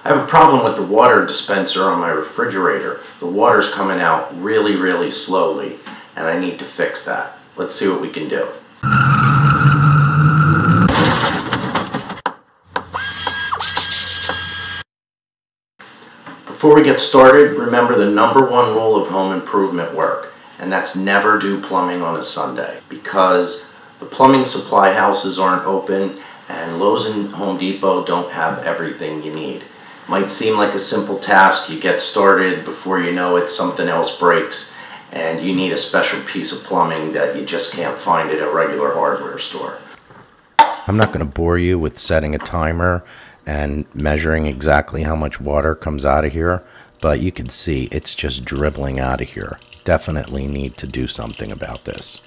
I have a problem with the water dispenser on my refrigerator. The water's coming out really, really slowly, and I need to fix that. Let's see what we can do. Before we get started, remember the #1 rule of home improvement work, and that's never do plumbing on a Sunday, because the plumbing supply houses aren't open and Lowe's and Home Depot don't have everything you need. Might seem like a simple task. You get started, before you know it, something else breaks and you need a special piece of plumbing that you just can't find at a regular hardware store. I'm not going to bore you with setting a timer and measuring exactly how much water comes out of here, but you can see it's just dribbling out of here. Definitely need to do something about this.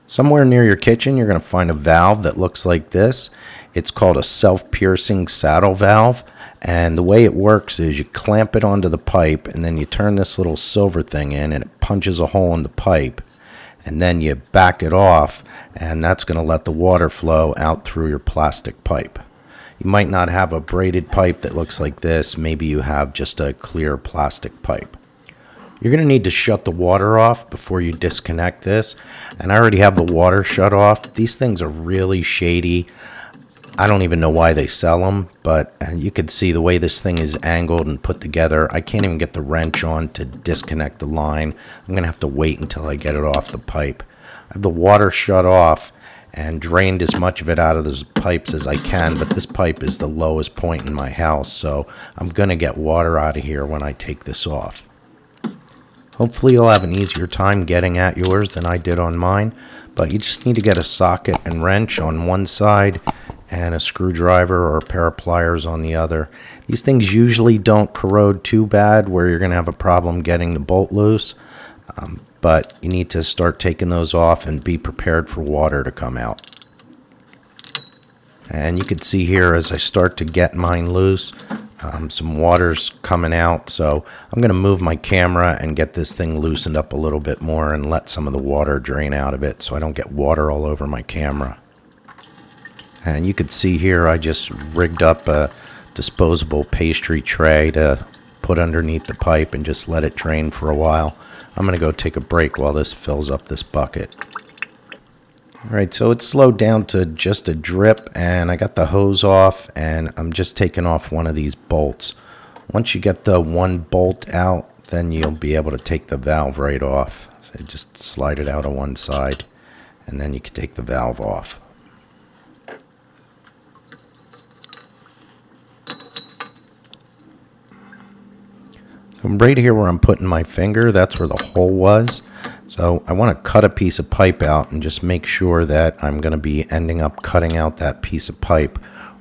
Somewhere near your kitchen, you're going to find a valve that looks like this. It's called a self-piercing saddle valve, and the way it works is you clamp it onto the pipe and then you turn this little silver thing in and it punches a hole in the pipe, and then you back it off, and that's going to let the water flow out through your plastic pipe. You might not have a braided pipe that looks like this. Maybe you have just a clear plastic pipe. You're going to need to shut the water off before you disconnect this, and I already have the water shut off. These things are really shady. I don't even know why they sell them, but you can see the way this thing is angled and put together. I can't even get the wrench on to disconnect the line. I'm going to have to wait until I get it off the pipe. I have the water shut off and drained as much of it out of those pipes as I can, but this pipe is the lowest point in my house, so I'm going to get water out of here when I take this off. Hopefully you'll have an easier time getting at yours than I did on mine, but you just need to get a socket and wrench on one side and a screwdriver or a pair of pliers on the other. These things usually don't corrode too bad where you're going to have a problem getting the bolt loose, but you need to start taking those off and be prepared for water to come out. And you can see here as I start to get mine loose, some water's coming out, so I'm going to move my camera and get this thing loosened up a little bit more and let some of the water drain out of it so I don't get water all over my camera. And you can see here I just rigged up a disposable pastry tray to put underneath the pipe and just let it drain for a while. I'm going to go take a break while this fills up this bucket. Alright, so it's slowed down to just a drip, and I got the hose off and I'm just taking off one of these bolts. Once you get the one bolt out, then you'll be able to take the valve right off. So just slide it out on one side and then you can take the valve off. So right here where I'm putting my finger, that's where the hole was. So I want to cut a piece of pipe out and just make sure that I'm going to be ending up cutting out that piece of pipe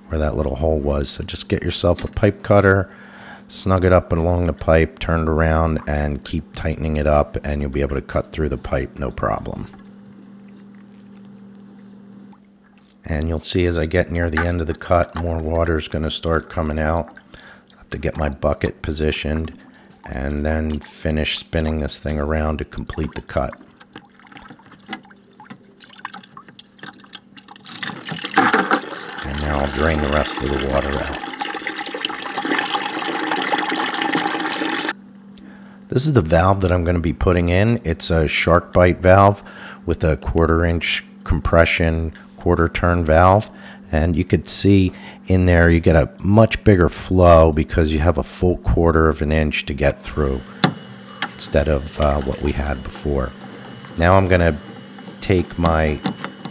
where that little hole was. So just get yourself a pipe cutter, snug it up along the pipe, turn it around, and keep tightening it up, and you'll be able to cut through the pipe no problem. And you'll see as I get near the end of the cut, more water is going to start coming out. I have to get my bucket positioned and then finish spinning this thing around to complete the cut. And now I'll drain the rest of the water out. This is the valve that I'm going to be putting in. It's a shark bite valve with a 1/4 inch compression, 1/4 turn valve. And you could see in there you get a much bigger flow because you have a full 1/4 of an inch to get through instead of what we had before. Now I'm going to take my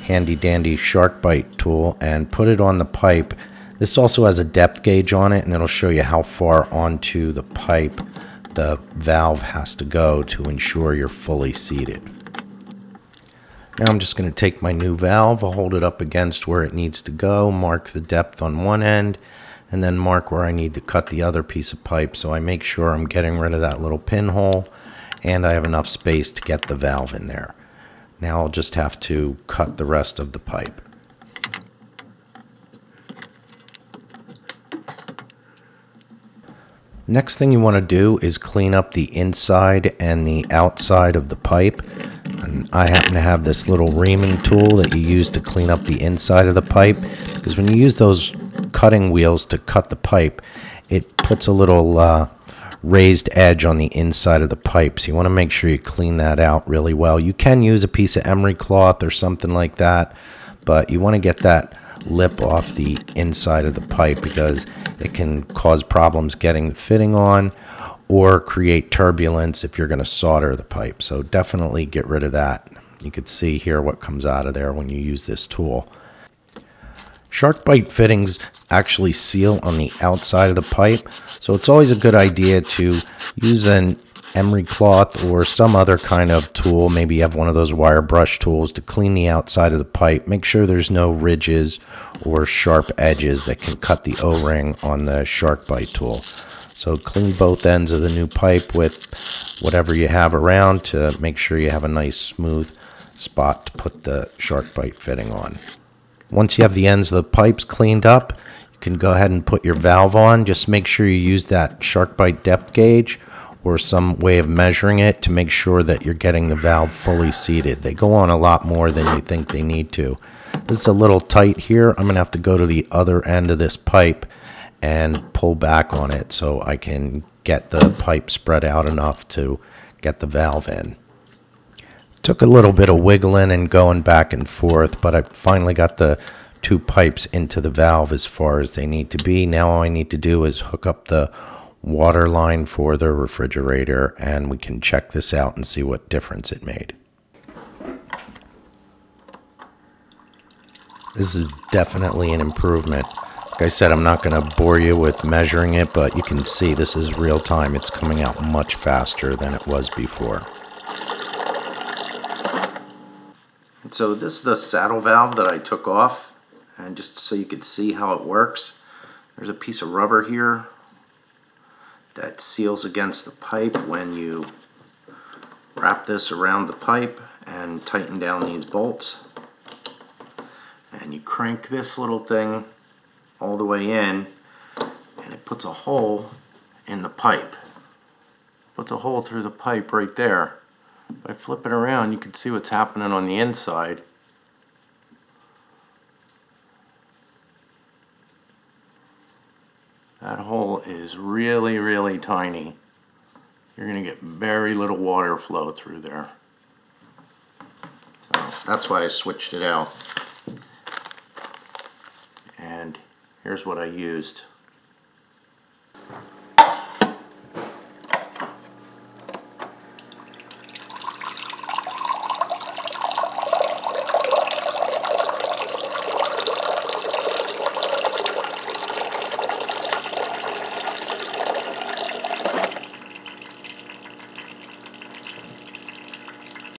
handy dandy shark bite tool and put it on the pipe. This also has a depth gauge on it, and it'll show you how far onto the pipe the valve has to go to ensure you're fully seated. Now I'm just going to take my new valve, I'll hold it up against where it needs to go, mark the depth on one end, and then mark where I need to cut the other piece of pipe so I make sure I'm getting rid of that little pinhole and I have enough space to get the valve in there. Now I'll just have to cut the rest of the pipe. Next thing you want to do is clean up the inside and the outside of the pipe. And I happen to have this little reaming tool that you use to clean up the inside of the pipe, because when you use those cutting wheels to cut the pipe, it puts a little raised edge on the inside of the pipe. So you want to make sure you clean that out really well. You can use a piece of emery cloth or something like that, but you want to get that lip off the inside of the pipe because it can cause problems getting the fitting on or create turbulence if you're going to solder the pipe. So definitely get rid of that. You can see here what comes out of there when you use this tool. Shark bite fittings actually seal on the outside of the pipe, so it's always a good idea to use an emery cloth or some other kind of tool. Maybe you have one of those wire brush tools to clean the outside of the pipe. Make sure there's no ridges or sharp edges that can cut the O-ring on the shark bite tool. So clean both ends of the new pipe with whatever you have around to make sure you have a nice smooth spot to put the shark bite fitting on. Once you have the ends of the pipes cleaned up, you can go ahead and put your valve on. Just make sure you use that shark bite depth gauge or some way of measuring it to make sure that you're getting the valve fully seated. They go on a lot more than you think they need to. This is a little tight here. I'm going to have to go to the other end of this pipe and pull back on it so I can get the pipe spread out enough to get the valve in. Took a little bit of wiggling and going back and forth, but I finally got the two pipes into the valve as far as they need to be. Now all I need to do is hook up the water line for the refrigerator, and we can check this out and see what difference it made. This is definitely an improvement. Like I said, I'm not going to bore you with measuring it, but you can see this is real time. It's coming out much faster than it was before. So this is the saddle valve that I took off, and just so you could see how it works, there's a piece of rubber here that seals against the pipe when you wrap this around the pipe and tighten down these bolts. And you crank this little thing all the way in, and it puts a hole in the pipe. Puts a hole through the pipe right there. If I flip it around, you can see what's happening on the inside. That hole is really, really tiny. You're going to get very little water flow through there. So that's why I switched it out. And here's what I used.